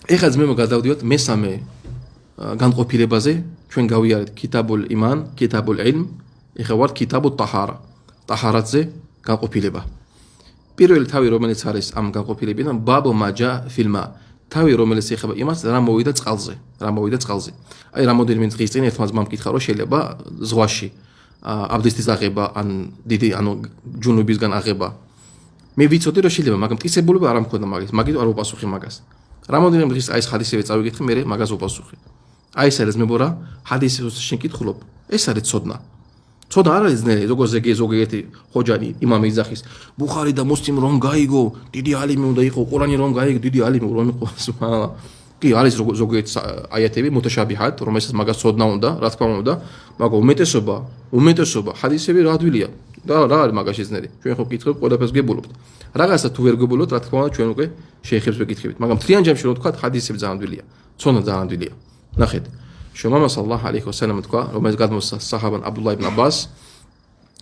ეხლა ძმებო გადავდივართ მესამე განყოფილებაზე, ჩვენ გავიარეთ კიტაბულ იმან, კიტაბულ ილმ, ეხლა ვართ კიტაბულ ტაჰარა. ტაჰარატზე განყოფილება. პირველი თავი რომელიც არის ამ განყოფილებიდან ბაბო მაჯა ფილმა. თავი რომელიც ეხება იმას, რა მოვიდა წყალზე, რა მოვიდა წყალზე. აი რამოდენიმე დღის წინ ერთმა ძმამ მკითხა, რომ შეიძლება ზღვაში აბდესტის აღება, ან დიდი ჯუნუბისგან აღება. მე ვიცოდი რომ შეიძლება, მაგრამ მტკიცებულება არ მქონდა მაგის, მაგით არ ვუპასუხი მაგას. რამოდენიმე დღის აი ეს ხადისები წავიკითხე, მე მაგას ვუპასუხი. აი ეს არის ძმებო რა, ჰადისებს შენ კითხულობ, ეს არის ცოდნა. ცოდნა არ არის ძნელი, როგორც ზოგიერთი ხოჯანი იმამი იძახის, ბუხარი და მუსლიმ რომ გაიგო, დიდი ალიმი უნდა იყო, ყურანი რომ გაიგო, დიდი ალიმი რომ იყო, სუბჰანალlah. კი არის ზოგიერთი აიათები მუთაშაბიჰად, რომელსაც მაგას ცოდნა უნდა, რა თქმა უნდა, მაგრამ უმეტესობა ჰადისები რა ადვილია. და რა არის მაგაში ძნელი? ჩვენ ხო ვკითხებთ, ყველაფერს გებულობთ. რაღაცა თუ ვერ გებულობთ, რა თქმა უნდა, ჩვენ უკვე შეიხებს ვეკითხებით. მაგრამ მთლიან ჯამში რო ვთქვა, ჰადისები ძალიან ადვილია. ცოდნა ძალიან ადვილია. ნახეთ. შომამა სალლალაჰუ ალეიჰი ვასალამ თქვა, რომელიც გადმოსცა საჰაბან აბდულაჰ იბნ აბას,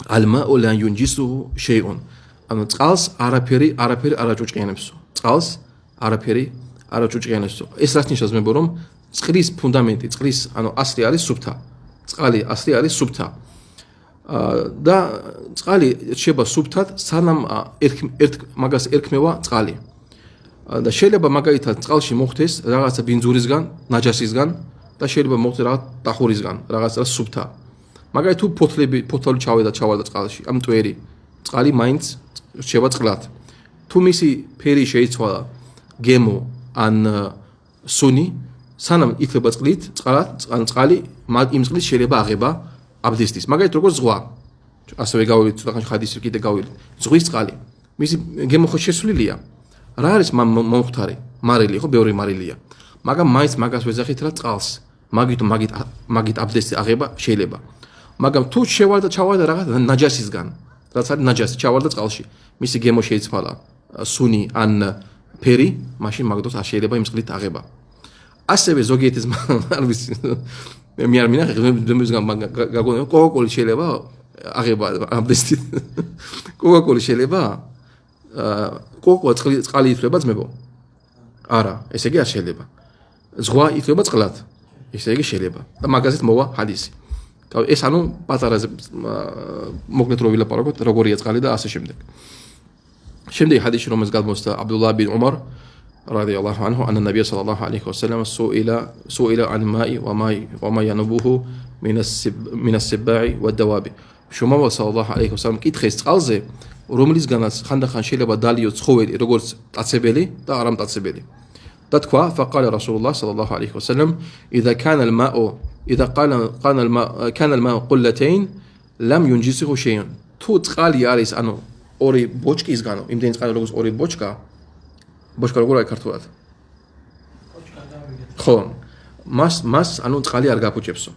ალმაუ ლა იუნჯისუჰუ შეიუნ. ანუ წყალს არაფერი არ აჭუჭყიანებსო. წყალს არაფერი არ აჭუჭყიანებსო. ეს რაც ნიშნავს მეგო რომ წყლის ფუნდამენტი, წყლის ანუ ასლი არის სუფთა. წყალი ასლი არის სუფთა. და წყალი რჩება სუფთად, სანამ ერთ მაგას ერქმევა წყალი. და შეიძლება მაგალითად წყალში მოხდეს რაღაცა ბინძურისგან, ნაჯასისგან და შეიძლება მოხდეს რაღაც ტახურისგან, რაღაცა სუფთა. მაგალითად თუ ფოთლები ჩავარდა წყალში, ამ მტვერი, წყალი მაინც რჩება წყლად. თუ მისი ფერი შეიცვალა გემო ან სუნი, სანამ იქნება წყლით, წყალი იმ წყლის შეიძლება აღება აბდესტის. მაგალითად როგორც ზღვა. ასევე გავივით ცოტა ხანში ხადისი კიდე გავივით. ზღვის წყალი. მისი გემო ხო შესვლილია. რა არის მომხდარი? მარილი ხო, ბევრი მარილია. მაგრამ მაინც მაგას ვეძახით რა წყალს. მაგით აბდესტი აღება შეიძლება. მაგრამ თუ ჩავარდა რაღაც ნაჯასისგან, რაც არის ნაჯასი, ჩავარდა წყალში. მისი გემო შეიცვალა სუნი ან ფერი, მაშინ მაგდოს არ შეიძლება იმ წყლით აღება. ასევე ზოგიერთი არ ვიცი მე არ მინახე ძმებისგან გაგონია კოკაკოლი შეიძლება აღება აბდესტით. კოკაკოლი შეიძლება კოკა წყალი ითვლება ძმებო? არა, ესე იგი არ შეიძლება. ზღვა ითვლება წყლად. ესე იგი შეიძლება. და მაგაზეც მოვა ჰადისი. ეს ანუ პატარაზე მოკლედ რო ვილაპარაკოთ, როგორია წყალი და ასე შემდეგ. შემდეგ ჰადისი რომელს გადმოსცა აბდულაჰ ბინ უმარ radiyallahu anhu anna nabiy sallallahu alayhi wasallam su'ila an ma'i wa ma yanubuhu min as-sibai wad-dawabi. Shomava sallallahu alayhi wasallam კითხეს წყალზე, რომლისგანაც ხანდახან შეიძლება დალიო ცხოველი, როგორც მტაცებელი და არამტაცებელი. და თქვა, faqala rasulullah sallallahu alayhi wasallam, idha kana al-ma'u qullatayn lam yunjisuhu shay'un. თუ წყალი არის, ანუ ორი ბოჭკისგანო, იმდენი წყალი როგორც ორი ბოჭკა როგორ არის ქართულად? ხო, მას ანუ წყალი არ გაფუჭებსო.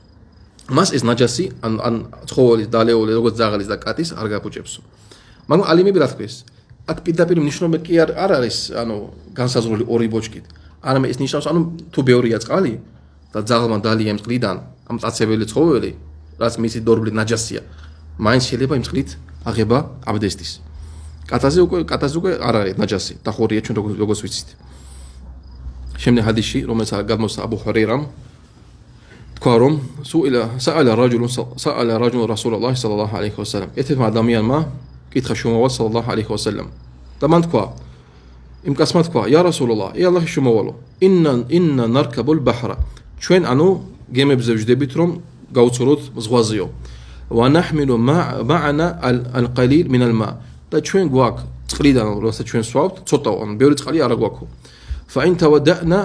მას ეს ნაჯასი ან ცხოველის, დალეული, როგორც ძაღლის და კატის არ გაფუჭებსო. მაგრამ ალიმები რა თქვეს? აქ პირდაპირ მნიშვნელობა კი არ არის, ანუ განსაზღვრული ორი ბოჭკით. არამედ ეს ნიშნავს, ანუ თუ ბევრია წყალი და ძაღლმა დალია იმ წყლიდან, ამ მტაცებელი ცხოველი, რაც მისი დორბლით ნაჯასია, მაინც შეიძლება იმ წყლით აღება აბდესტის. კატაზე უკვე არ არის ნაჯასი, დახურია ჩვენ როგორც ვიცით. შემდეგ ჰადისში, რომელიც გადმოსცა აბუ ჰურეირამ, თქვა რომ საალა რაჯულun რასულალლაჰ სალალლაჰუ ალეიჰი ვასალამ. ერთ-ერთმა ადამიანმა კითხა შუმავალ სალალლაჰუ ალეიჰი ვასალამ. და მან თქვა, იმ კაცმა თქვა, ია რასულალლაჰ, ე ალლაჰის შუმავალო, ინნა ნარკაბულ ბაჰრა. ჩვენ ანუ გემებზე ვждებით რომ გავუცუროთ ზღვაზეო. ვა ნაჰმილუ მa'ana al-qalil min al-ma'. და ჩვენ გვაქვს წყლიდან როცა ჩვენ სვავთ, ცოტა ან ბევრი წყალი არ გვაქვს. فإن تودعنا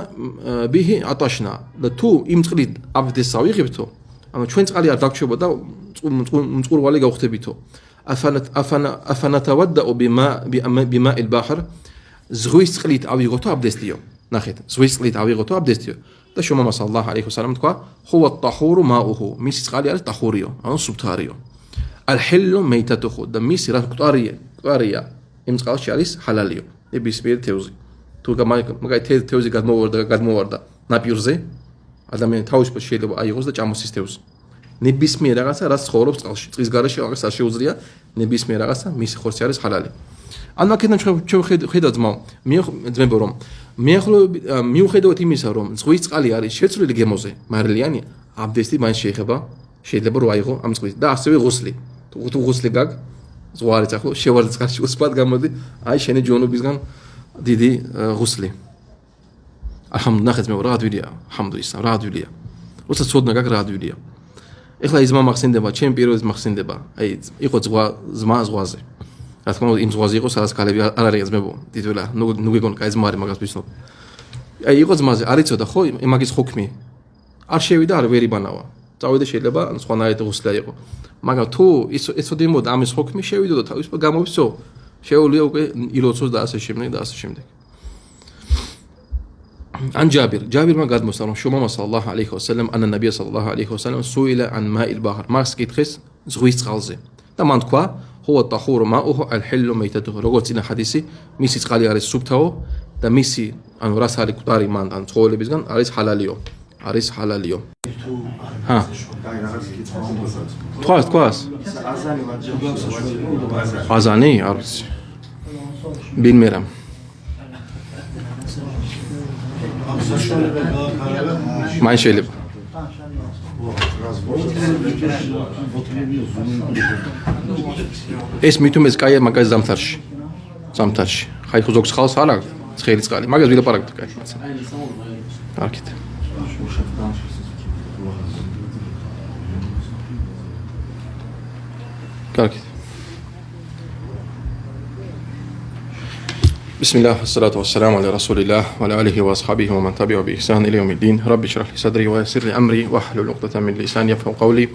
به عطشنا. და თუ იმ წყლით აბდესს ავიღებთო, ანუ ჩვენ წყალი არ დაგრჩება და მწყურვალი გავხდებითო. أفنتودع بماء البحر. ზღვის წყლით ავიღოთო აბდესტიო. ნახეთ, ზღვის წყლით ავიღოთო აბდესტიო. და შომამა სალლალაჰუ ალეიჰი ვასალამ თქვა, هو الطهور ماؤه. მისი წყალი არის ტახურიო, ანუ სუფთარიო. الحل ميتته. და მისი რა მკვარია იმ წყალში არის ჰალალიო. ნებისმიერ თევზი. თუ მაგალითად თევზი გადმოვარდა ნაპირზე, ადამიანი თავისუფლად შეიძლება აიღოს და ჭამოს ის თევზი. ნებისმიერ რაღაცა რაც ცხოვრობს წყალში, წყლის გარეშე რაღაც არ შეუძლია, ნებისმიერ რაღაცა მისი ხორცი არის ჰალალი. ან აქედან ხედავ ძმებო რომ მიუხედავად იმისა რომ ზღვის წყალი არის შეცვლილი გემოზე მარილიანი აბდესტი მაინც შეიძლება რომ აიღო ამ ზღვის და ასევე ღუსლი თუ ღუსლი გაგ ზღვა არის ახლა შევარდი წყალში უსპად გამოდი აი შენი ჯონობისგან დიდი ღუსლი ნახეთ მე რა ადვილია ჰამდუისა რა ადვილია როცა ცოდნა გაგ რა ადვილია ეხლა ის მახსენდება ჩემ პირველად მახსენდება აი იყო ზღვაზე რა თქმა უნდა იმ ზღვაზე იყო სადაც ქალები არ არიან ძმებო დიდველა ნუ გეგონ კაი ზმა არის მაგას ვიცნობ აი იყო ზმაზე არ იცოდა ხო მაგის ხოქმი არ შევიდა არ ვერ იბანავა წავიდა შეიძლება სხვანაირად ღუსლა იყო მაგრამ თუ ეცოდიმოდა ამის ხოქმი შევიდოდა თავის გამოვისო შეუძლია უკვე ილოცოს და ასე შემდეგ عن جابر ما قد مسلم شو ما صلى الله عليه وسلم أن النبي صلى الله عليه وسلم سئل عن ماء البحر ما سكيت زغويس غالزه تمام كوا هو الطهور ماؤه الحل ميتته როგორც წინა حديثي მისი წყალი არის სუფთაო და მისი ანუ რას არის კუტარი მან ან ცხოველებისგან არის ჰალალიო ჰა თქვას აზანი არის ბინმერამ მაინ შეიძლება ეს მithumes კაია მაგას ზამთარში ხაი ხო ზოგს ხალს არა ცხელი წყალი მაგას ვილაპარაკეთ კაი არქით კარგით بسم الله والصلاة والسلام على رسول الله وعلى آله وأصحابه ومن تبعه بإحسان إلى يوم الدين رب اشرح لي صدري ويسر لي أمري واحلل عقدة من لساني يفقهوا قولي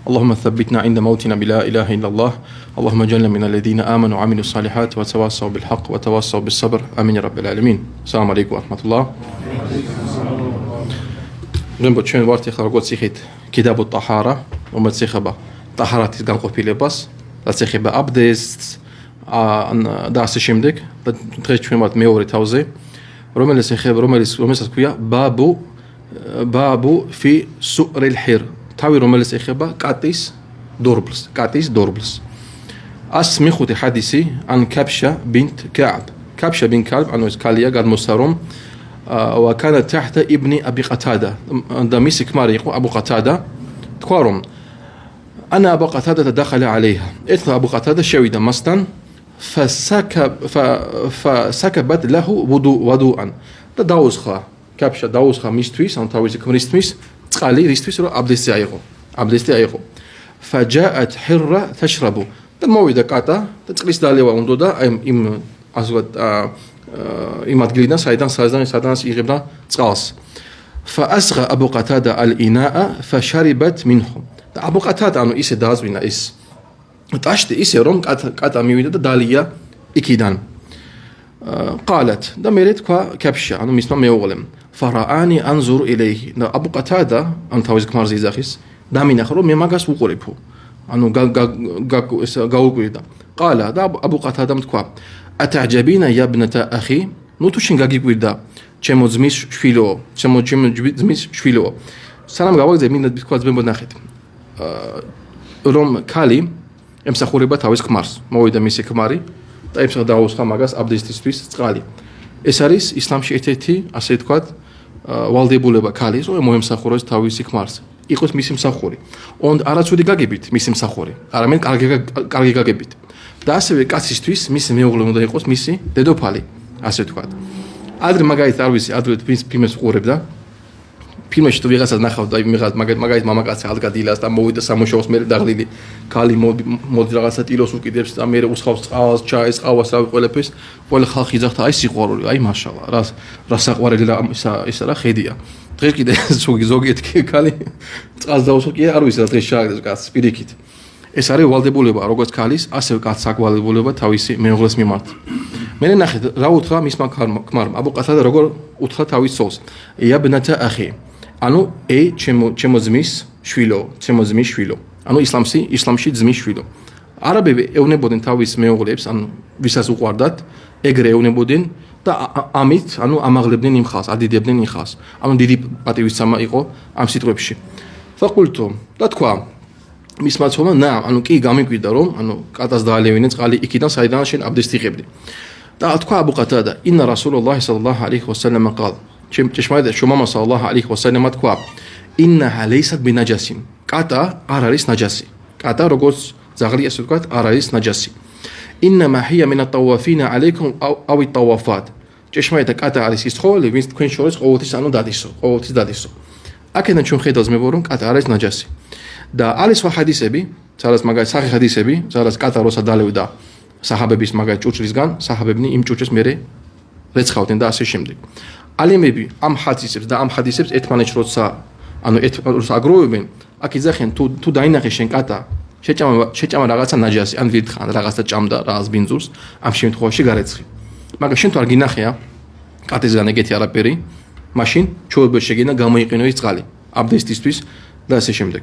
اللهم ثبتنا عند موتنا بلا إله إلا الله اللهم اجعلنا من الذين آمنوا وعملوا الصالحات وتواصوا بالحق وتواصوا بالصبر آمين يا رب العالمين السلام عليكم ورحمة الله نبغى شنو وارتي خرجت سيخت كتاب الطهارة وما تسيخبا طهارة განყოფილებას და ცეხება აბდესტს და ასე შემდეგ და დღეს ჩვენ ვართ მეორე თავზე რომელსაც ქვია ბაბუ ფი სურილ ჰირ თავი რომელიც ეხება კატის დორბლს ას მიხუთი ჰადისი ან კაბშა ბინთ კაბ ანუ ეს ქალია გადმოსცა რომ وكان تحت ابن ابي قتاده და მისი ქმარი იყო აბუ ყათადა თქვა რომ انا ابو قتاده دخل عليها ეთქვა აბუ ყათადა შევიდა მასთან فسكبت له وضوءا და დაუსხა კაბშა დაუსხა მისთვის ან თავისი ქმრისთვის წყალი რისთვის რომ აბდესტი აიღო فجاءت حره تشرب და მოვიდა კატა და წყლის დალევა უნდა და აი იმ ასეთ იმ ადგილიდან სადაც იღებდა წყალს فأسغى أبو قتادة الإناء فشربت منه და აბუ ყათადა ანუ ისე დააზვინა ის ტაშტი ისე რომ კატა მივიდა და დალია იქიდან قالت და მე თქვა კაბშა ანუ მისმა მეუღლემ فرآني أنظر إليه და აბუ ყათადა ან თავის ქმარზე იძახის დამინახა რომ მე მაგას უყურებო ანუ გაუკვირდა قال და აბუ ყათადამ თქვა أتعجبين يا ابنة أخي ნუ თუ შენ გაგიკვირდა ჩემო ძმის შვილო სანამ გავაგზე მინდა თქვა ძმებო ნახეთ რომ ქალი ემსახურება თავის ქმარს მოვიდა მისი ქმარი და ემსახა დაუსხა მაგას აბდესტისთვის წყალი ეს არის ისლამში ერთ-ერთი ასე ვთქვათ ვალდებულება ქალის რომ მოემსახუროს თავისი ქმარს იყოს მისი მსახური არაცუდი გაგებით მისი მსახური არამედ კარგი გაგებით და ასევე კაცისთვის მისი მეუღლე უნდა იყოს მისი დედოფალი ასე ვთქვათ ადრე მაგალითად არ ვიცი ადრე ფილმებს ვყურებდა ფილმში თუ ვიღაცას ნახავდა მაგალითად მამაკაცი ადგა დილას და მოვიდა სამუშაოს მერე დაღლილი ქალი მოდი რაღაცა ტილოს უკიდებს და მერე უსხავს წყალს ჩაის ყავას რავი ყველაფერს ყველა ხალხი იძახდა აი სიყვარული აი მაშალა რა საყვარელი რა ისა რა ხედია დღეს კიდე ზოგიერთი ქალი წყალს დაუსვა კი არ ვიცი რა დღეს შეაგდეს კაცს პირიქით ეს არის ვალდებულება როგორც ქალის ასევე კაცს აქვს ვალდებულება თავისი მეუღლეს მიმართ მე ნახეთ რა უთხრა მისმა ქმარმა აბუ ყათადა როგორ უთხრა თავის ცოლს იაბნათა ახი ანუ ჩემო ძმის შვილო ანუ ისლამში ძმის შვილო არაბები ევნებოდნენ თავის მეუღლებს ანუ ვისაც უყვარდათ ეგრე ევნებოდნენ და ამით ანუ ამაღლებდნენ იმ ხალხს ადიდებდნენ იმ ხალხს ანუ დიდი პატივისცემა იყო ამ სიტყვებში فقلت და თქვა მის მაცხოვნა ნა, ანუ კი გამიკვირდა რომ ანუ კატას დაალევინე წყალი იქიდან საიდან შენ აბდესტი იღებდი. და თქვა აბუ ყათადა ინა რასულულლაჰი სალლალლაჰუ ალეიჰი ვასალამ ყალ ჭეშმარიტად შუმა სალლალლაჰუ ალეიჰი ვასალამ თქვა ინნაჰა ლეისათ ბინაჯასინ კატა არ არის ნაჯასი. კატა როგორც ზაღლი ასე ვთქვათ არ არის ნაჯასი. ინნამა ჰია მინა ტავაფინა ალეიკუმ აუ ტავაფად. ჭეშმარიტად კატა არის ის ცხოველი ვინც თქვენ შორის ყოველთვის ანუ დადისო. აქედან ჩვენ ხედავს მე რომ კატა არის ნაჯასი. და არის სხვა ჰადისები, სადაც მაგალითად სახი ჰადისები, სადაც კატა როცა დალევდა საჰაბების მაგალითად ჭურჭლისგან, საჰაბებნი იმ ჭურჭელს მერე რეცხავდნენ და ასე შემდეგ. ალიმები ამ ჰადისებს და ამ ჰადისებს ერთმანეთს როცა აგროვებენ, აქ იძახენ თუ დაინახე შენ კატა შეჭამა რაღაცა ნაჯასი, ან ვირთხა რაღაცა ჭამდა რაღაც ბინძურს, ამ შემთხვევაში გარეცხი. მაგრამ შენ თუ არ გინახეა კატისგან ეგეთი არაფერი, მაშინ ჩვეულებრივ შეგენა გამოიყენო ის წყალი აბდესტისთვის და ასე შემდეგ.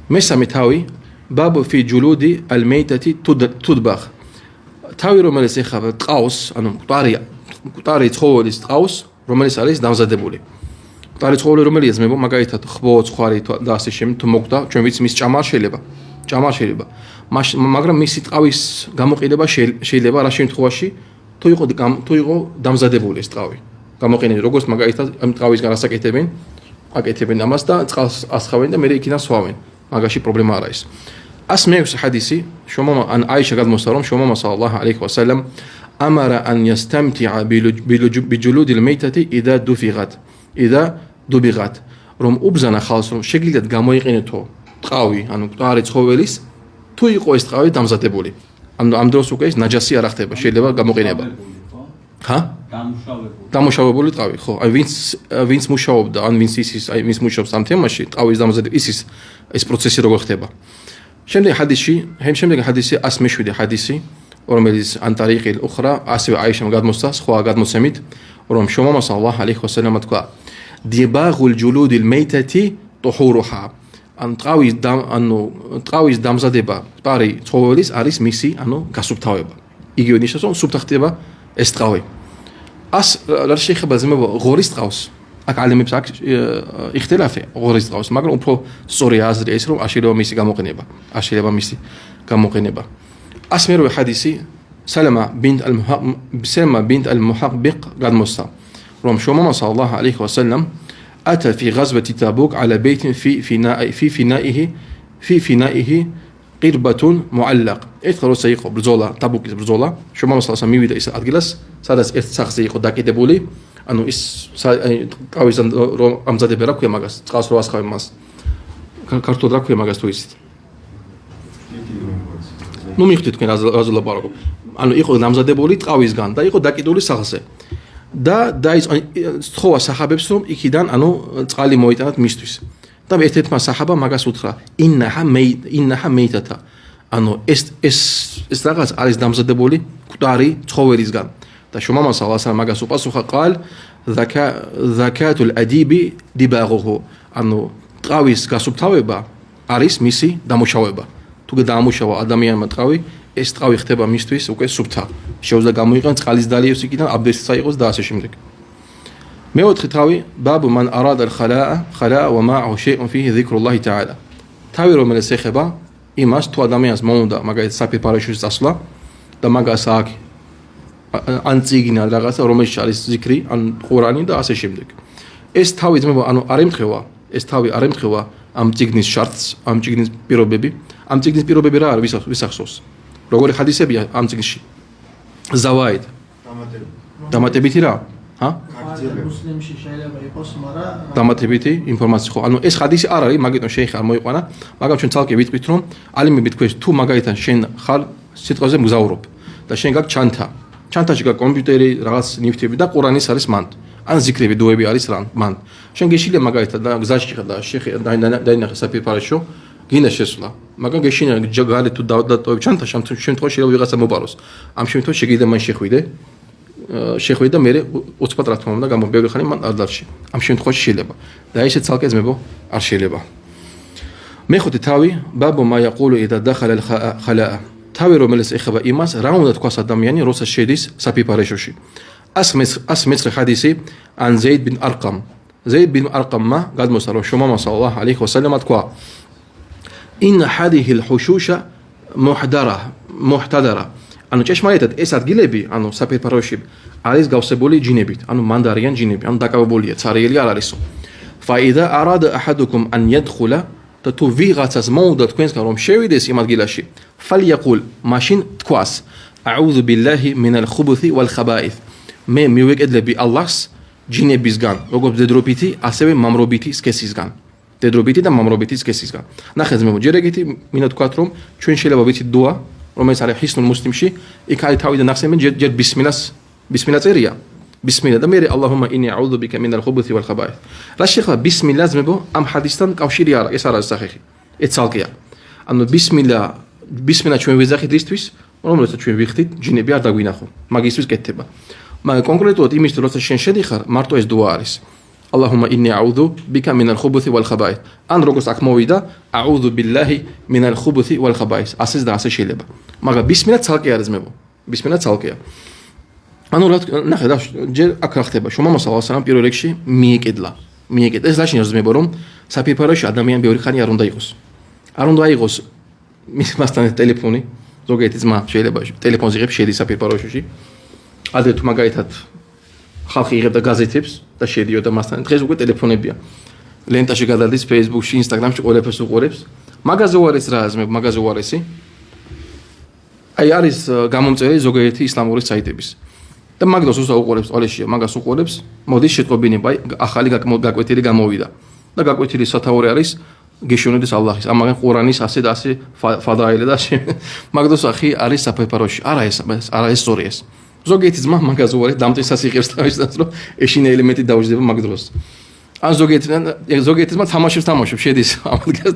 მესამე თავი ბაბუ ფი ჯულუდი ალმეიტათი თუდბახ. თავი რომელიც ეხება ტყავს, ანუ მკვდარი ცხოველის ტყავს, რომელიც არის დამზადებული. მკვდარი ცხოველი რომელია ძმებო, მაგალითად ხბო, ცხარი და ასე შემდეგ თუ მოკვდა, ჩვენ ვიცი მის ჭამა არ შეიძლება. მაგრამ მისი ტყავის გამოყენება შეიძლება რა შემთხვევაში თუ იყო დამზადებული ეს ტყავი. გამოყენებული როგორც მაგალითად ამ ტყავისგან აკეთებენ ამას და წყალს ასხავენ და მე იქიდან სვავენ. მაგაში პრობლემა არ არის. 106 ჰადისი შუმა ან აიშა გადმოსცა რომ შუმა სალლალლაჰუ ალეიჰი ვასალამ ამარა ან იასტამტია ბიჯულუდი ალმეიტათი იდა დუბიღათ რომ უბზანა ხალხს რომ შეგიძლიათ გამოიყენეთო ტყავი ანუ მკვდარი ცხოველის თუ იყო ეს ტყავი დამზადებული. ამ დროს უკვე ეს ნაჯასი არ ხდება, შეიძლება გამოყენება. დამუშავებული ტყავი, ხო? აი ვინც მუშაობდა, ან ვინც მუშაობს ამ თემაში, ტყავის დამზადება ის პროცესი როგორ ხდება. შემდეგ ჰადისი 107 ჰადისი, რომელიც ან ტარიყი უხრა, ასევე აიშამ გადმოსცა სხვა გადმოცემით, რომ შუმა სალლალლაჰუ ალეიჰი ვასალამ თქვა: დიბაღულ ჯულუდილ მეიტათი ტუჰურუჰა. ან ტყავის დამზადება მკვდარი ცხოველის არის მისი გასუფთავება. იგივე ნიშნავს რომ სუფთა ხდება ეს ტყავი. რა შეიძლება ზემო ღორის ტყავს. აქ ალიმებს აქ იხტილაფი ღორის ტყავს, მაგრამ უფრო სწორი აზრი ეს რომ აშილება მისი გამოყენება. 108 ჰადისი სალამა ბინტ ალ-მუჰაბბიყ გადმოსცა რომ შუმა სალლალლაჰუ ალეიჰი ვასალამ أتى في غزوة تبوك على بيت في فنائه قربة معلق. ეთქრო საიყო ბრძოლა, ტაბუკის ბრძოლა. შუმა მასალასა მივიდა ის ადგილას, სადაც ერთ სახზე იყო დაკიდებული, ანუ ის ტყავის რომ ამზადებენ რა ქვია მაგას, წყალს რო ასხავენ მას. ქართულად რა ქვია მაგას თუ იცით? ნუ მიხდით თქვენ რაზე ლაპარაკობ. ანუ იყო დამზადებული ტყავისგან და იყო დაკიდული სახზე. და ის თხოვა საჰაბებს რომ იქიდან წყალი მოიტანათ მისთვის. და ერთ-ერთმა საჰაბა მაგას უთხრა: ინნაჰა მეიტათა. ეს რაღაც არის დამზადებული მკვდარი ცხოველისგან. და შუმა სალლალლაჰუ მაგას უპასუხა: ყალ ზაკატულ ადიბი დიბაღუჰუ. ტყავის გასუფთავება არის მისი დამუშავება. თუ დაამუშავა ადამიანმა ტყავი, ეს ტყავი ხდება მისთვის უკვე სუფთა. შეუძლია გამოიყენოს წყალის დალიევს იქიდან, აბდესტი წაიღოს და ასე შემდეგ. მეოთხე თავი ბაბ მან არადა ხალაა ვა მა'აჰუ შეი'უნ ფიჰი ზიქრულლაჰი თაალა. თავი რომელიც ეხება იმას თუ ადამიანს მოუნდა მაგალითად საფირფარეშოს წასვლა და მაგას აქვს ან წიგნა რაღაცა რომელშიც არის ზიქრი, ან ყურანი და ასე შემდეგ. ეს თავი ძმებო ეს თავი არ ემთხვევა ამ წიგნის შარტს, ამ წიგნის პირობები. ამ წიგნის პირობები რა არის ვის ახსოვს? როგორი ჰადისებია ამ წიგნში? ზავაიდ. დამატებითი რა? მუსლიმში შეიძლება იყოს, მაგრამ დამატებითი ინფორმაცია ხო? ეს ჰადისი არ არის, მაგიტომ შეიხ არ მოიყვანა, მაგრამ ჩვენ ცალკე ვიტყვით რომ ალიმები თქვენ თუ მაგალითად შენ ხარ სიტყვაზე მგზავრობ და შენ გაქვს ჩანთაში გაქვს კომპიუტერი, რაღაც ნივთები და ყურანის არის მანდ. ან ზიქრები, დუები არის მანდ. შენ გეშილია მაგალითად და გზაში ხარ და დაინახე საფირფარეშო გინდა შესვლა, მაგრამ გეშინა გალი თუ დავდატოვებ ჩანთაში, ამ შემთხვევაში შეიძლება ვიღაცა მოპაროს. ამ შემთხვევაში შეგიძლია მან შეხვიდე და მე 20 რა თქმა უნდა გამობეური ხანი მან არ დარჩი. ამ შემთხვევაში შეიძლება. და ესე ცალკე ძმებო არ შეიძლება. მეხუთე თავი ბაბო მა იყულუ იდა დახალა ხალაა. თავი რომელიც ეხება იმას, რა უნდა თქვას ადამიანი, როცა შედის საფირფარეშოში. 109 ჰადისი ან ზეიდ ბინ არყამ. ზეიდ ბინ არყამმა გადმოსცა რომ შუმა სალლალლაჰუ ალეიჰი ვასალამ თქვა: إن هذه الحشوش محتضرة ანუ ჭეშმარიტად ეს ადგილები ანუ საფერფაროში არის გავსებული ჯინებით ანუ მანდარიან ჯინები ანუ დაკავებულია ცარიელი არ არისო فإذا أراد أحدكم أن يدخل და თუ ვიღაცას მოუდა თქვენსგან რომ შევიდეს იმ ადგილაში فليقول ماشين თქვას أعوذ بالله من الخبث والخبائث მე მივეკედლები ალლაჰს ჯინებისგან როგორც დედრობითი ასევე მამრობითი სქესისგან დედრობითი და მამრობითი სქესისგან ნახეთ მე ჯერ ეგეთი მინდა თქვათ რომ ჩვენ შეიძლება ვიცით დუა რომელიც არის ჰისნულ მუსლიმში იქ არის თავიდან ნახსენები ჯერ ბისმილა წერია ბისმილა და მე ალლაჰუმა ინი აუზუ ბიკა მინალ ხუბუთი ვალ ხაბაith რა შეხლა ბისმილა ძმებო ამ ჰადისთან კავშირი არა ეს არ არის სახეხი ეს ცალკეა ანუ ბისმილა ჩვენ ვეძახით ისთვის რომელსაც ჩვენ ვიხდით ჯინები არ დაგვინახო მაგისთვის კეთდება მაგრამ კონკრეტულად იმის როცა შენ შედიხარ მარტო ეს დუა არის اللهم إني أعوذ بك من الخبث والخبائث أن رجس أكمويدا أعوذ بالله من الخبث والخبائث أساس ده أساس شيء لبا ماذا بسم الله تسالكيا رزمبو بسم الله تسالكيا أنا رات نخدا جل أكرهتبا شو ما صلى الله عليه وسلم بيرولكشي ميكيد إيش لاشين رزمبو روم سبي باروش أدميان بيوري خاني أرون دايغوس مثلا تليفوني زوجي تسمع شيء لبا تليفون زيغب شيء دي سبي باروشي أدري تو ما قايتات ხალხი იღებდა გაზეთებს და შედიოდა მასთან. დღეს უკვე ტელეფონებია. ლენტაში გადადის Facebook-ში, Instagram-ში ყველაფერს უყურებს. მაგაზე უარეს რა აზმებ, მაგაზე უარესი. აი არის გამომწერი ზოგიერთი ისლამური საიტების. და მაგას უსა უყურებს, ყველაშია, მაგას უყურებს. მოდის შეტყობინება, აი ახალი გაკვეთილი გამოვიდა. და გაკვეთილი სათაური არის გეშონოდეს ალლაჰის. ამაგან ყურანის ასე და ასე ფადაილე და მაგდოს ახი არის საფერფაროში. არა ეს სწორი ეს. ზოგიერთი ძმა მაგაზე უარეს დამტვისას იღებს თავისას რომ ეშინე ელემენტი დაუჯდება მაგ დროს. ან ზოგიერთი ძმა თამაშობს შედის ამადგას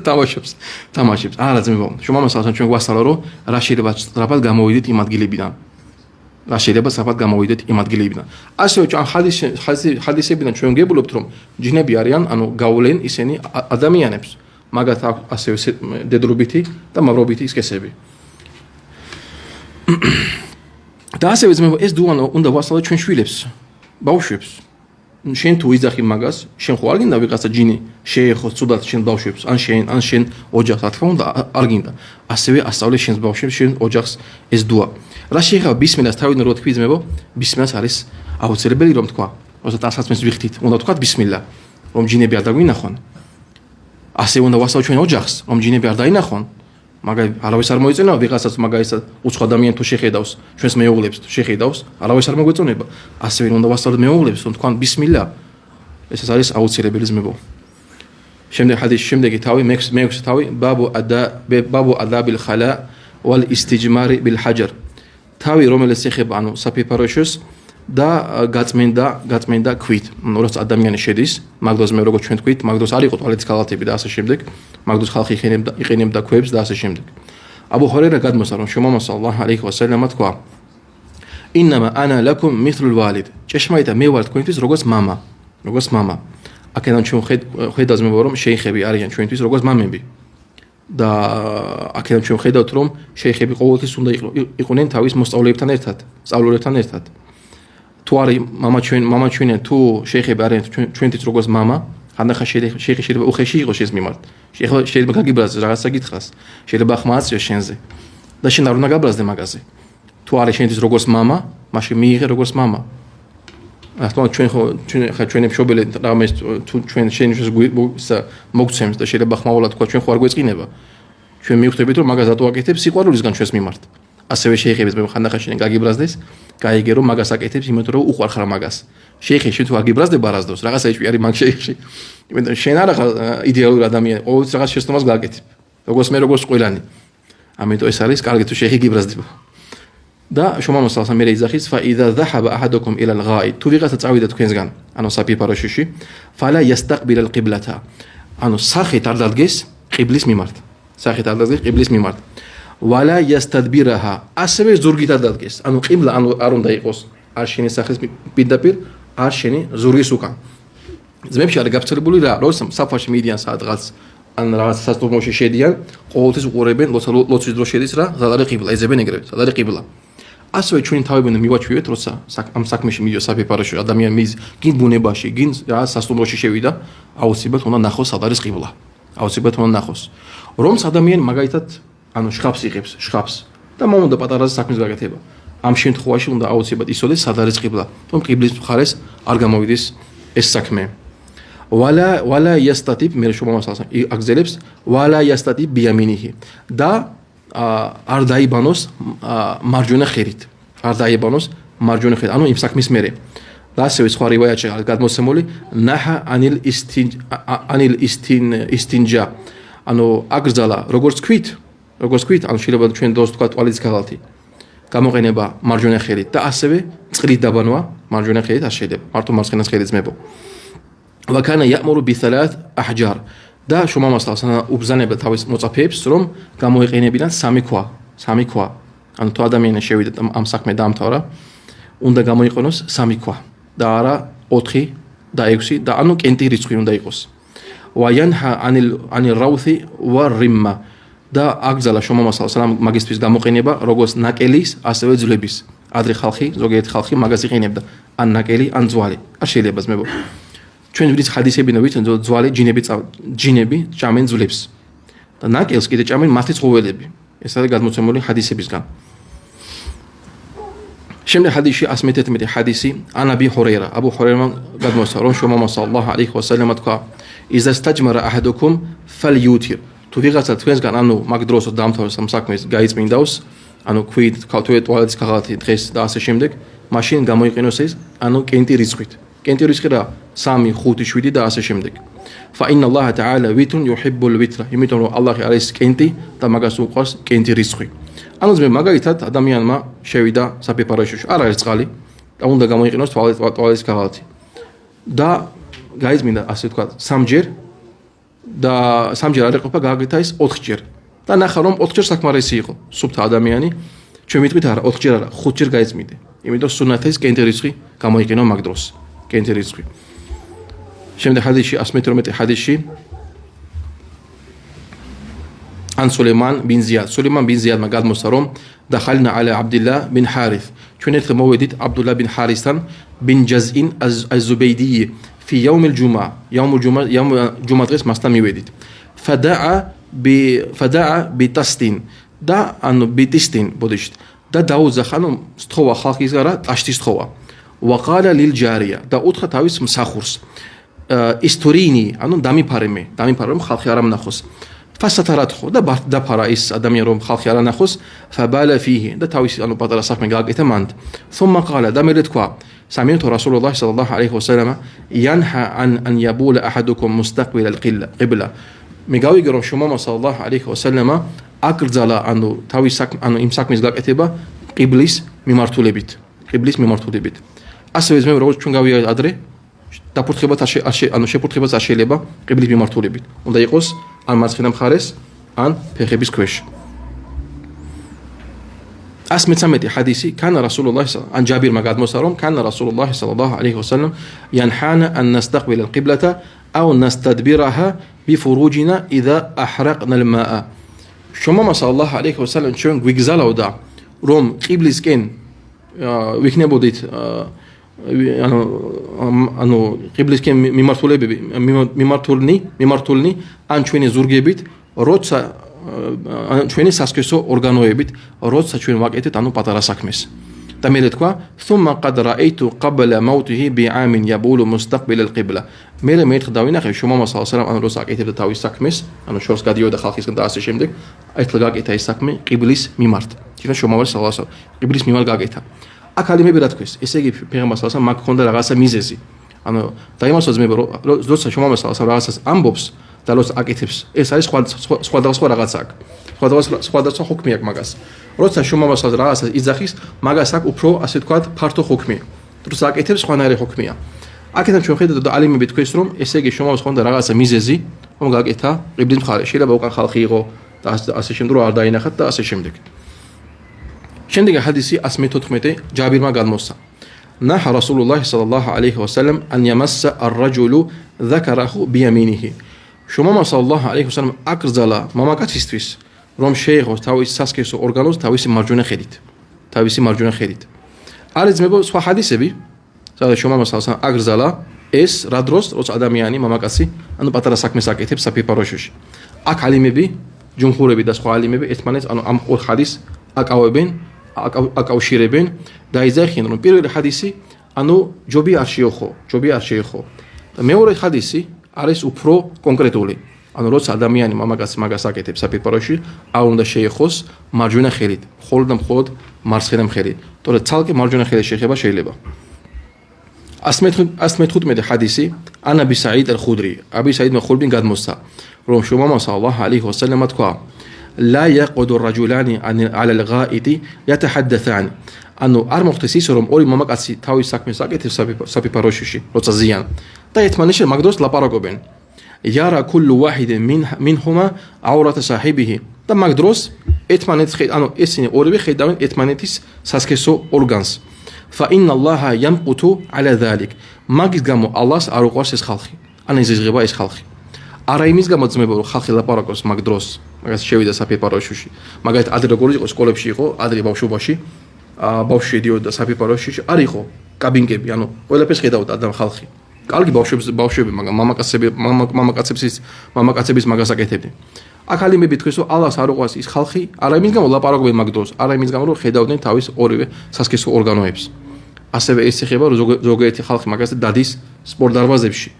თამაშობს. არა ძმებო, შუმამასალთან ჩვენ გვასწავლა რომ რა შეიძლება სწრაფად გამოვიდეთ იმ ადგილებიდან. ასევე ჩვენ ჰადისებიდან ჩვენ გებულობთ რომ ჯინები არიან, ანუ გავლენ ისინი ადამიანებს. მაგათ ასევე დედრობითი და მამრობითი სქესები. და ასევე ძმებო ეს დუა უნდა ვასწავლოთ ჩვენ შვილებს, ბავშვებს. შენ თუ იძახი მაგას, შენ ხო არ გინდა ვიღაცა ჯინი შეეხოს ცუდად შენ ბავშვებს, ან შენ ოჯახს, რა თქმა უნდა, არ გინდა. ასევე ასწავლე შენ ბავშვებს, შენ ოჯახს ეს დუა. რა შეიძლება ბისმილას თავიდან რო თქვი ძმებო, ბისმილას არის აუცილებელი რომ თქვა. როცა დასაცმელს ვიხდით, უნდა თქვა ბისმილა, რომ ჯინები არ დაგვინახონ. ასე უნდა ვასწავლოთ ჩვენ ოჯახს, რომ ჯინები არ დაინახონ. მაგალ არავის არ მოიწონება ვიღაცას მაგალითად უცხო ადამიანი თუ შეხედავს ჩვენს მეუღლებს თუ შეხედავს არავის არ მოგვეწონება ასევე უნდა ვასწავლოთ მეუღლებს რომ თქვან ბისმილა ეს არის აუცილებელი ძმებო შემდეგი თავი მეექვსე თავი ბაბუ ადაბილ ხალა ვალისტიჯმარი ბილ ჰაჯარ თავი რომელიც ეხება ანუ საფერფაროშოს და გაწმენდა ქვით როცა ადამიანი შედის მაგდროს მე როგორც ჩვენ თქვით მაგდროს არ იყო ტუალეტის ქალათები და ასე შემდეგ მაგდროს ხალხი იყენებდა ქვებს და ასე შემდეგ აბუ ჰურეირა გადმოსა რომ შუმამა სალლალაჰუ ალეიჰი ვასალამ თქვა ინამა ანა ლაკუმ მითლულ ვალიდ ჭეშმარიტა მე ვარ თქვენთვის როგორც მამა აქედან ჩვენ ხედავთ რომ შეიხები არიან ჩვენთვის როგორც მამები და აქედან ჩვენ ხედავთ რომ შეიხები ყოველთვის უნდა იყვნენ თავის მოსწავლეებთან ერთად თუ არის მამა ჩვენი თუ შეიხები არიან ჩვენთვის როგორც მამა ხანდახან შეიხი შეიძლება უხეში იყოს შენს მიმართ შეიძლება გაგიბრაზდეს რაღაცა გითხრას შეიძლება ხმა აწიოს შენზე და შენ არ უნდა გაბრაზდე მაგაზე თუ არის შენთვის როგორც მამა მაშინ მიიღე როგორც მამა ახლა ჩვენ მშობელი რამეს თუ ჩვენ შენთვის მოგცემს და შეიძლება ხმაულა თქვა ჩვენ ხო არ გვეწყინება ჩვენ მივხვდებით რომ მაგას რატო აკეთებს სიყვარულისგან ჩვენს მიმართ ასევე შეიხებს მე ხანდახან შენ გაგიბრაზდეს გაიგე რომ მაგას აკეთებს იმიტომ რომ უყვარ ხარ მაგას შეიხე შენ თუ აგიბრაზდება არასდროს რაღაცა ეჭვი არის მაგ შეიხში იმიტომ შენ არ ახალ იდეალური ადამიანი ყოველთვის რაღაც შეცდომას გააკეთებ როგორც მე როგორც ყველანი ამიტომ ეს არის კარგი თუ შეიხი გიბრაზდება და შუმამა სალსა მე იძახის fa idha dhahaba ahadukum ila al-ghaid თუ ვიღაცა წავიდა თქვენსგან ანუ საფერფაროში fala yastaqbil al-qiblata ანუ სახით არ დადგეს ყიბლის მიმართ ვალა იასტადბირაჰა ასევე ზურგით არ დადგეს ანუ ყიბლა არ უნდა იყოს არ შენი სახის პირდაპირ არ შენი ზურგის უკან ძმებში არის გავრცელებული რა როცა საფაში მიდიან სადღაც ან რაღაც სასტუმროში შედიან ყოველთვის უყურებენ ლოცვის დროს შედის რა სად არის ყიბლა ეძებენ ეგრევე სად არის ყიბლა ასევე ჩვენი თავები უნდა მივაჩვიოთ როცა ამ საქმეში მიდიოს საფერფაროში ადამიანი გინ ბუნებაში გინ რა სასტუმროში შევიდა აუცილებლად უნდა ნახოს სად არის ყიბლა აუცილებლად უნდა ნახოს რომ ადამიანი მაგალითად ანუ შხაპს იღებს, შხაპს და მომუნდა პატარაზე საქმის გაკეთება. ამ შემთხვევაში უნდა აუცილებლად ისოდეს სად არის ყიბლა, რომ ყიბლის მხარეს არ გამოვიდეს ეს საქმე. ვალა იასტატიბ მე შუამასალს აგზელებს ვალა იასტატიბ ბიამინიჰი და არ დაიბანოს მარჯვენა ხერით. არ დაიბანოს მარჯვენა ხერით. ანუ იმ საქმის მერე. და ასევე სხვა რივაიათში არის გადმოცემული ნაჰა ანილ ისტინჯა. ანუ აკრძალა როგორც ქვით, ანუ შეიძლება ჩვენ დროს თქვა ტვალის გაღალთი. გამოყენება მარჯვენა ხერით და ასევე წყლით დაბანვა მარჯვენა ხერით არ შეიძლება. მარტო მარცხენა ხერით ძმებო. ვაკანა იამურუ ბითალათ აჰჯარ და შუამასალს უბზანებდა თავის მოწაფეებს რომ გამოეყენებინათ სამი ქვა. ანუ თუ ადამიანი შევიდა ამ საქმე დაამთავრა, უნდა გამოიყენოს სამი ქვა და არა 4 და 6 და ანუ კენტი რიცხვი უნდა იყოს. ვაიანჰა ანილ რაუთი ვა რიმმა და აკრძალა შუამასალს მაგისთვის გამოყენება როგორც ნაკელის, ასევე ძვლების. ადრე ხალხი, ზოგიერთი ხალხი მაგას იყენებდა, ან ნაკელი, ან ძვალი. არ შეიძლება ძმებო. ჩვენ ვიდრით ხადისები ნოვით ძვალი ჯინები ჭამენ ძვლებს და ნაკელს კიდე ჭამენ მათი ცხოველები. ეს არის გადმოცემული ჰადისებისგან. შემდეგ ჰადისში 111 ჰადისი ან აბი ჰურეირა. აბუ ჰურეირამ გადმოსცა რომ შუამამას სალლალაჰუ ალეიჰი ვასალამ თქვა იზა სტაჯმარა აჰადუქუმ ფალიუთირ. თუ ვიღაცა თქვენსგან ანუ მაგ დროს დაამთავროს ამ საქმეს გაიწმინდავს, ანუ ქვით, ტუალეტის გაღალათი დღეს და ასე შემდეგ, მაშინ გამოიყენოს ეს ანუ კენტი რიცხვით. კენტი რიცხვი რა 3, 5, 7 და ასე შემდეგ. Fa inna Allah ta'ala witrun yuhibbul witra. იმიტომ რომ ალლაჰი არის კენტი და მაგას უყვარს კენტი რიცხვი. ანუ მე მაგალითად ადამიანმა შევიდა საფეფაროშოში, არ არის წყალი და უნდა გამოიყენოს ტუალეტის გაღალათი. და გაიწმინდა ასე თქვა 3ჯერ და 3ჯერ არ ეყოფა გააკეთა ის 4ჯერ. და ნახა რომ 4ჯერ საკმარისი იყო. სუფთა ადამიანი ჩვენ მიტყვით არა 4ჯერ არა 5ჯერ გაიწმინდე. იმიტომ სუნათი ის კენტი რიცხვი გამოიყენო მაგ დროს. კენტი რიცხვი. შემდეგ ჰადისში 118 ჰადისში ან სულეიმან ბინ ზიადმა გადმოსცა რომ დახალნა ალა აბდილა ბინ ჰარith ჩვენ ერთხელ მოვედით აბდულლა ბინ ჰარისთან ბინ ჯაზინ az-ზუბეიდი fi yawm al-jum'a ჯუმა დღეს მასთან მივედით ფადაა ბიტასტინ და ანუ ბიტისტინ ბოდიშტ და დაუძახა ანუ სთხოვა ხალხის გარა ტაშტის სთხოვა ვაყალა ლილ ჯარია და უთხრა თავის მსახურს ისტორინი ანუ დამიფარემ რომ ხალხი არ ამნახოს ფასათარათხო და დაფარა ის ადამიანი რომ ხალხი არ ანახოს ფაბალა ფიჰი და თავის ანუ პატარა საქმე გააკეთა მანდ თუმმა ყალა და მე თქვა სამიათო რასულულლაჰი სალლალლაჰუ ალეიჰი ვასალამ იანჰა ან yabula ahadukum mustaqbil al-qibla მე გავიგე რომ შუმამა სალლალლაჰუ ალეიჰი ვასალამ აკრძალა ანუ თავის საქმე ანუ იმ საქმის გაკეთება ყიბლის მიმართულებით ასევე მე როგორც ჩვენ გავიგეთ ადრე დაფურთხებაც ანუ შეფურთხებაც არ შეიძლება ყიბლის მიმართულებით. უნდა იყოს ან მარცხენა მხარეს, ან ფეხების ქვეშ. 113 ჰადისი კანა რასულულლაჰი ან ჯაბირმა გადმოსცა რომ კანა რასულულლაჰი სალლალლაჰუ ალეიჰი ვასალამ იანჰანა ან ნასტaqbil al-qiblata aw nastadbiraha bi furujina idha ahraqna al-ma'a. შუმამა სალლალლაჰუ ალეიჰი ვასალამ ჩვენ გვიგზავნოდა რომ ყიბლისკენ ვიქნებოდით ანუ ყიბლისკენ მიმართულნი ან ჩვენი ზურგებით როცა ჩვენი სასქესო ორგანოებით როცა ჩვენ ვაკეთეთ ანუ პატარა საქმეს და მე თქვა thumma qad ra'aytu qabla mawtihi bi'amin yabulu mustaqbil al-qibla მე ერთხელ დავინახე შუმამა სალლალლაჰუ ანუ როცა აკეთებდა თავის საქმეს ანუ შორს გადიოდა ხალხისგან და ასე შემდეგ ერთხელ გააკეთა ის საქმე ყიბლის მიმართ თვითონ შუმამა სალლალლაჰუ ყიბლის მიმართ გააკეთა აქ ალიმები რა თქვეს ესე იგი პეღამბარ სალლალლაჰუ მაგ ქონდა რაღაცა მიზეზი ანუ დაიმასოთ მე როცა შუმამა სალლალლაჰუ რაღაცას ამბობს და როცა აკეთებს ეს არის სხვა რაღაცა აქვს სხვა ხუქმი აქვს მაგას როცა შუმამა სალლალლაჰუ რაღაცას იძახის მაგას აქვს უფრო ასე ვთქვათ ფართო ხუქმი როცა აკეთებს სხვანაირი ხუქმია აქედან ჩვენ ხედავთ და ალიმები თქვეს რომ ესე იგი შუმამა ხონდა რაღაცა მიზეზი რომ გააკეთა ყიბლის მხარე შეიძლება უკან ხალხი იყო და ასე შემდეგ არ დაინახათ და ასე შემდეგ შემდეგ ჰადისი 114 ჯაბირმა გადმოსცა ნაჰა რასულულლაჰი სალლალლაჰუ ალეიჰი ვასალამ ან yamassa ar-rajulu dhakarahu biyaminihi შუმამა სალლალლაჰუ ალეიჰი ვასალამ აკრძალა მამაკაცისთვის რომ შეეღოს თავის სასქესო ორგანოს თავისი მარჯვენა ხელით არის ძმებო სხვა ჰადისები სადაც შუმამა სალლალლაჰუ აკრძალა ეს რა დროს როცა ადამიანი მამაკაცი ანუ პატარა საქმეს აკეთებს საფეფაროშოში აქ ალიმები ჯუმჰურები და სხვა ალიმები ერთმანეთს ამ ორ ხადისს აკავებენ, აკავშირებენ და იზახიან რომ პირველი ხადისი ჯობი არ შეეხო. და მეორე ხადისი არის უფრო კონკრეტული. როცა ადამიანი მამაკაცი მაგას აკეთებს საფიქროში, არ უნდა შეეხოს მარჯვენა ხელით, მხოლოდ და მხოლოდ მარცხენა ხელით. თორე ცალკე მარჯვენა ხელის შეხება შეიძლება. 115 ხადისი ან აბი საიდ ალ-ხუდრი. აბი საიდ ალ-ხუდრიდან გადმოსცა, რომ შუამამა სალალლაჰუ ალეიჰი ვასალამ თქვა: ლა იაყუdu الرجلان على الغائط يتحدثان. არ მოხდეს ის რომ ორი მამაკაცი თავის საქმეს აკეთებს საფიქროში, როცა ზიან და ერთმანეთს მაგ დროს ლაპარაკობენ. يرى كل واحد منهما عورة صاحبه. და მაგ დროს ერთმანეთს ესენი ორივე ხედავენ ერთმანეთის სასქესო ორგანს. فإن الله يمقت على ذلك. მაგის გამო ალლას არ უყვარს ეს ხალხი. იზღება ეს ხალხი. არა იმის გამო ძმებო რომ ხალხი ლაპარაკობს მაგ დროს, მაგას შევიდა საფიქროში. მაგალითად ადრე როგორ იყო სკოლებში იყო, ადრე ბავშვობაში, ბავშვი შედიოდა საფიქროში, არ იყო კაბინკები, ყველაფერს ხედავდა ადამ ხალხი. კარგი ბავშვები, მაგრამ მამაკაცების მაგას აკეთებდნენ. აქ ალიმები თქვენ რომ ალლას არ უყვარს ის ხალხი, არა იმის გამო ლაპარაკობენ მაგ დროს, არა იმის გამო რომ ხედავდნენ თავის ორივე სასქესო ორგანოებს. ასევე ეს ეხება რომ ზოგიერთი ხალხი მაგასთან დადის სპორტ დარბაზებში.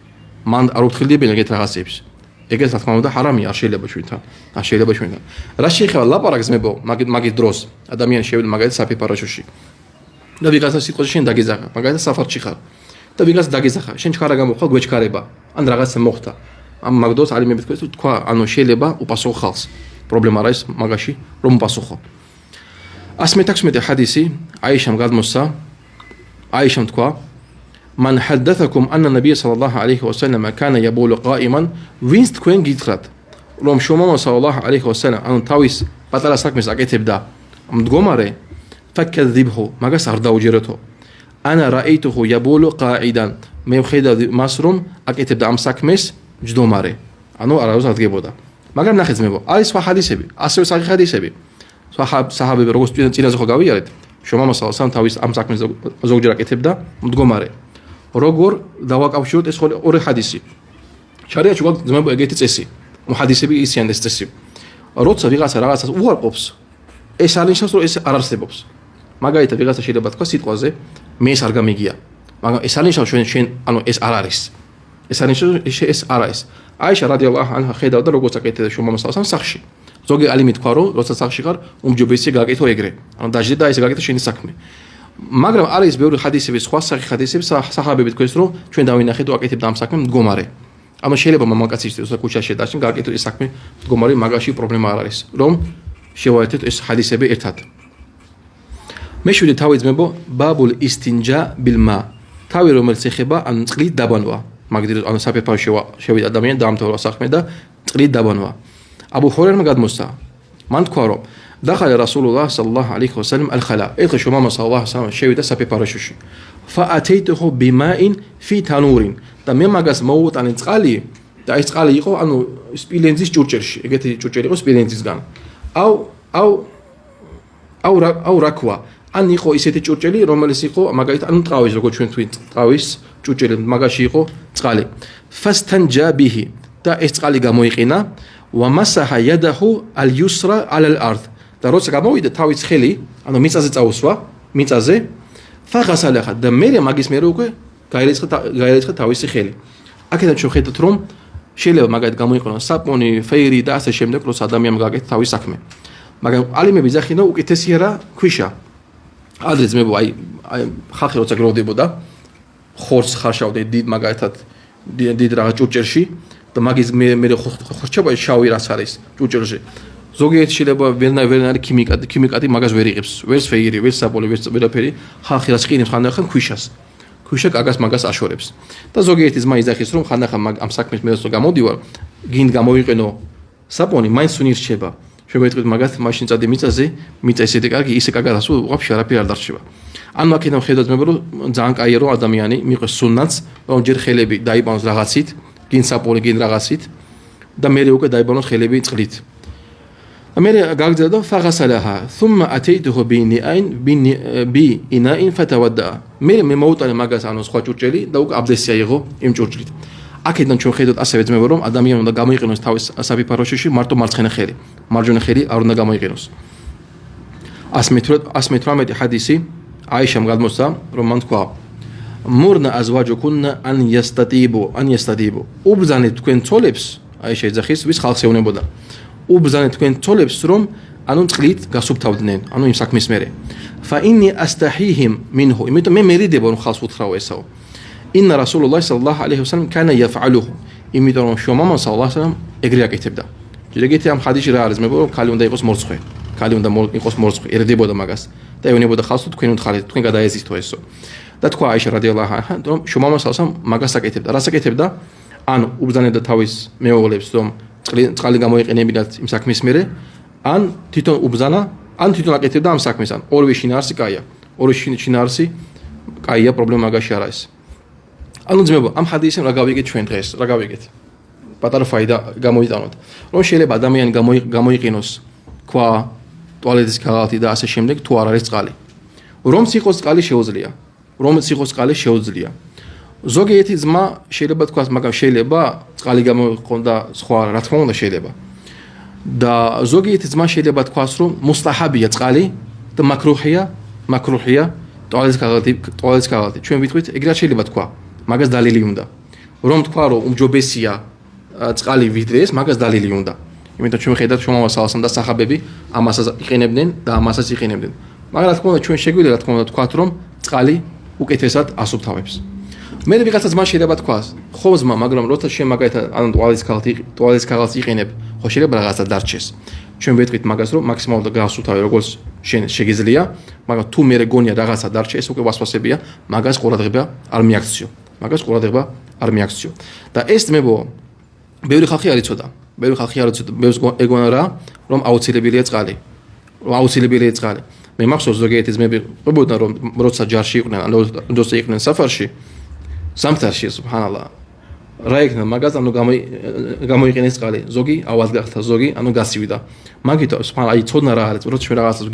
მან არ უთხილდებიან ეგეთ რაღაცებს. ეგეც რა თქმა უნდა ჰარამია, არ შეიძლება ჩვენთან. რა შეეხება ლაპარაკს მებო მაგის დროს ადამიანი შევიდა მაგალითად საფიქროში. და ვიღაცა სიტყვაზე შენ დაგეძახა, მაგალითად საფარში ხარ. და ვიღაც დაგეძახა, შენ ჩქარა გამოხვალ გვეჩქარება, ან რაღაცა მოხდა. ამ მაგ დროს ალიმები თქვა, შეიძლება უპასუხო ხალხს. პრობლემა არის მაგაში, რომ უპასუხო. 116 ხადისი აიშამ გადმოსცა, აიშამ თქვა: من حدثكم أن النبي صلى الله عليه وسلم كان يبول قائما وينس თქვენ გითხრათ რომ შუამამა صلى الله عليه وسلم თავის პატარა საქმეს აკეთებდა მდგომარე فكذبه მაგას არ დაუჯერეთო أنا رأيته يبول قاعدا მე ვხედავდი მას რომ აკეთებდა ამ საქმეს მჯდომარე არავის არ დგებოდა მაგრამ ნახეთ ძმებო არის სხვა ხადისები ასევე სახი ხადისები სხვა საჰაბები როგორც წინაზე ხო გავიარეთ შუამამა صلى الله عليه وسلم თავის ამ საქმეს ზოგჯერ აკეთებდა მდგომარე როგორ დავაკავშიროთ ეს ორი ხადისი. შარიათში გვაქვს ძმებო ეგეთი წესი. მუჰადისები ისიან ეს წესი. როცა ვიღაცა რაღაცას უარყოფს, ეს არნიშნავს რომ ეს არ არსებობს. მაგალითად ვიღაცა შეიძლება თქვა სიტყვაზე მე ეს არ გამიგია. მაგრამ ეს არნიშნავს შენ ეს არ არის. ეს არნიშნავს ეს არ არის. აიშა რადიალლაჰუ ანჰა ხედავდა როგორც აკეთებდა შუამამა სალალლაჰუ სახში. ზოგი ალიმი თქვა რომ როცა სახში ხარ უმჯობესია გააკეთო ეგრე. დაжди და ეს გააკეთო შენი საქმე. მაგრამ არის ბევრი ხადისები, სხვა სახი ხადისები, საჰაბები თქვენ რომ ჩვენ დავინახეთ რომ აკეთებდა ამ საქმე მდგომარე. შეიძლება მამაკაცი ისე ქუჩაში დაშინ გააკეთო ეს საქმე მდგომარე, მაგაში პრობლემა არ არის. რომ შევაერთეთ ეს ხადისები ერთად. მეშვიდე თავი ძმებო, ბაბულ ისტინჯა ბილმა. თავი რომელიც ეხება წყლით დაბანვა. მაგდროს საფიქროში შევიდა ადამიანი დაამთავრა საქმე და წყლით დაბანვა. აბუ ჰურერა გადმოსცა. მან თქვა რომ دخل رسول الله صلى الله عليه وسلم الخلاء. ادخل شمامة صلى الله عليه وسلم شويدا سافيبارشوشي. فأتيته بماء في تنور. და მე მაგას მოუტანე წყალი და ეს წყალი იყო სპილენძის ჭურჭელში. ეგეთი ჭურჭელი იყო სპილენძისგან. აუ რაქვა. ან იყო ისეთი ჭურჭელი, რომელიც იყო მაგალითად ტყავის, როგორც ჩვენ თქვით, ტყავის ჭურჭელი, მაგაში იყო წყალი. فاستنجى به. და ეს წყალი გამოიყინა ومسح يده اليسرى على الارض. და როცა გამოვიდა თავის ხელი, მიწაზე წაუსვა, მიწაზე, فغسلها. და მე მაგის მერე უკვე გაირიცხა თავისი ხელი. აქედან შევხედოთ რომ შეიძლება მაგალითად გამოიყენოს საპონი, ფეირი და ასე შემდეგ, როცა ადამიანმა გააკეთა თავის საქმე. მაგრამ ალიმები ზახინო უკეთესია რა ქვიშა. ადრე ძმებო აი ხალხი როცა გროვდებოდა, ხორცს ხარშავდნენ დიდ მაგალითად დიდ რაღაც ჭურჭელში და მაგის მე ხორჩება შავი რაც არის ჭურჭელში. ზოგიერთი შეიძლება ვერნარი ქიმიკატი მაგას ვერ იღებს, ვერც ფეირი, ვერც საპონი, ვერც ყველაფერი, ხალხი რაც ყინებს ხანდახან ქვიშას. ქვიშა კაგას მაგას აშორებს. და ზოგიერთი ძმა იზახის რომ ხანდახან ამ საქმის მე რო გამოდივარ, გინდ გამოიყენო საპონი, მაინც უნირჩება. შეგეიტყვით მაგას მაშინ წადი მიწაზე, მიწა ისეთი კარგი, ისე კარგად ასულ ვაფშე არაფერი არ დარჩება. ანუ აქედან ხედავთ მე რომ ძალიან კაია რომ ადამიანი მიყვეს სუნნათს, რომ ჯერ ხელები დაიბანოს რაღაცით, გინდ საპონი, გინდ რაღაცით და მე უკვე დაიბანოს ხელები წყლით. ამერე გაგძდა და ფაღასალაჰა thumma ataytuhu bi ina'in fatawadda. მე მოუტანე მაგას სხვა ჭურჭელი და უკვე აბდესია იღო იმ ჭურჭლით. აქედან ჩვენ ხედავთ ასევე ძმებო რომ ადამიანი უნდა გამოიყენოს თავის საფიფაროში მარტო მარცხენა ხელი, მარჯვენა ხელი არ უნდა გამოიყენოს. 118 ჰადისი აიშამ გადმოსცა რომ მან თქვა მურნა აზვაჯუკუნ ან იასტატიბუ უბზანეთ თქვენ ცოლებს აიშა ეძახის ვის ხალხს ეუბნებოდა უბზანეთ თქვენ ცოლებს რომ ანუ წყლით გასუფთავდნენ ანუ იმ საქმის მერე fa inni astahihim minhu იმიტომ მე მერიდება რომ ხალხს უთხრაო ესაო inna rasulullah sallallahu alayhi wasallam kana yaf'aluhu იმიტომ რომ შუამამა sallallahu alayhi wasallam ეგრე აკეთებდა ჯერეგეთი ამ ჰადისში რა არის მე რომ ქალი უნდა იყოს მორცხვე ქალი უნდა იყოს მორცხვი ერდებოდა მაგას და ეუბნებოდა ხალხს თქვენ უთხარეთ თქვენ გადაეზისთო ესო და თქვა აიშა რადიალლაჰუ ანჰა რომ შუამამა sallallahu alayhi wasallam მაგას აკეთებდა რას აკეთებდა ან უბრძანებდა თავის მეუღლებს რომ წყალი გამოიყენებინათ იმ საქმის მერე ან თვითონ უბრძანა ან თვითონ აკეთებდა ამ საქმეს ან ორივე შინაარსი კაია ორივე შინაარსი კაია პრობლემა მაგაში არ არის ანუ ძმებო ამ ჰადისიდან რა გავიგეთ ჩვენ დღეს რა გავიგეთ პატარა ფაიდა გამოიტანოთ რომ შეიძლება ადამიანი გამოიყენოს ქვა ტუალეტის ქაღალდი და ასე შემდეგ თუ არ არის წყალი რომც იყოს წყალი შეუძლია ზოგიერთი ძმა შეიძლება თქვას მაგრამ შეიძლება წყალი გამოიყონ და სხვა რა თქმა უნდა შეიძლება და ზოგიერთი ძმა შეიძლება თქვას რომ მუსტაჰაბია წყალი და მაკრუჰია ტუალეტის ქაღალდი ჩვენ ვიტყვით ეგრე შეიძლება თქვა მაგას დალილი უნდა რომ თქვა რომ უმჯობესია წყალი ვიდრე ეს მაგას დალილი უნდა იმიტომ ჩვენ ხედავთ შუამამა სალასამ და საჰაბები ამასაც იყენებდნენ და ამასაც იყენებდნენ მაგრამ რა თქმა უნდა ჩვენ შეგვიძლია რა თქმა უნდა თქვათ რომ წყალი უკეთესად ასუფთავებს მე ვიღაცა ძმა შეიძლება თქვას ხო ძმა მაგრამ როცა შენ მაგალითად ან ტუალეტის ქაღალდს იყენებ ხო შეიძლება რაღაცა დარჩეს ჩვენ ვეთქვით მაგას რომ მაქსიმალურად გაასუფთავე როგორც შენ შეგიძლია მაგრამ თუ მე გონია რაღაცა დარჩა ეს უკვე ვასვასებია მაგას ყურადღება არ მიაქციო და ეს ძმებო ბევრი ხალხი არ იცოდა ბევრს ეგონა რა რომ აუცილებელია წყალი მე მახსოვს ზოგიერთი ძმები ყვებოდნენ რომ როცა ჯარში იყვნენ ან როცა იყვნენ საფარში სამთარში სუბჰანალლა რა იქნა მაგას ანუ გამოიყენეს წყალი ზოგი ავად გახდა ზოგი ანუ გასივიდა მაგითო სუბჰანალლა აი ცოდნა რა არის როცა ჩვენ რაღაცას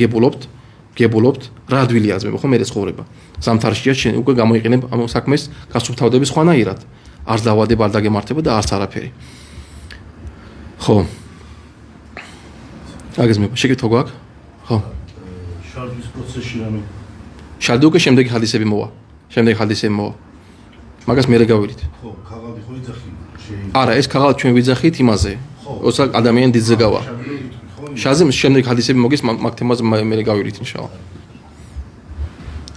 გებულობთ რა ადვილია ძმებო ხო მე ეს ხოვრება სამთარშია შენ უკვე გამოიყენებ ამ საქმეს გასუფთავდები სხვანაირად არ დავადება არ დაგემართება და არც არაფერი ხო აგზმებო შეკითხვა გვაქვს ხო შარდის პროცესში რამე შარდი უკვე შემდეგი ჰადისები მოვა მაგას მე გავირით ხო ქაღალდი ხო იძახი არა ეს ქაღალდი ჩვენ ვიძახით იმაზე როცა ადამიანი დიდზე გავა შაზემ შემდეგი ჰადისები მოგის მაგ თემაზე მე გავირით ინშაალლა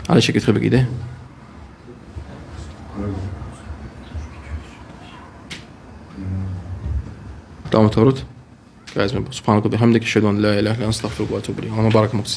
არის შეკითხები კიდე დავამთავროთ გაიზმებო სუბჰანაკალლაჰი ჰამდიკი შედვან ლა ილაჰა ილლა ანტ ასტაგფირულკა ვა ატუბუ ილაიჰ.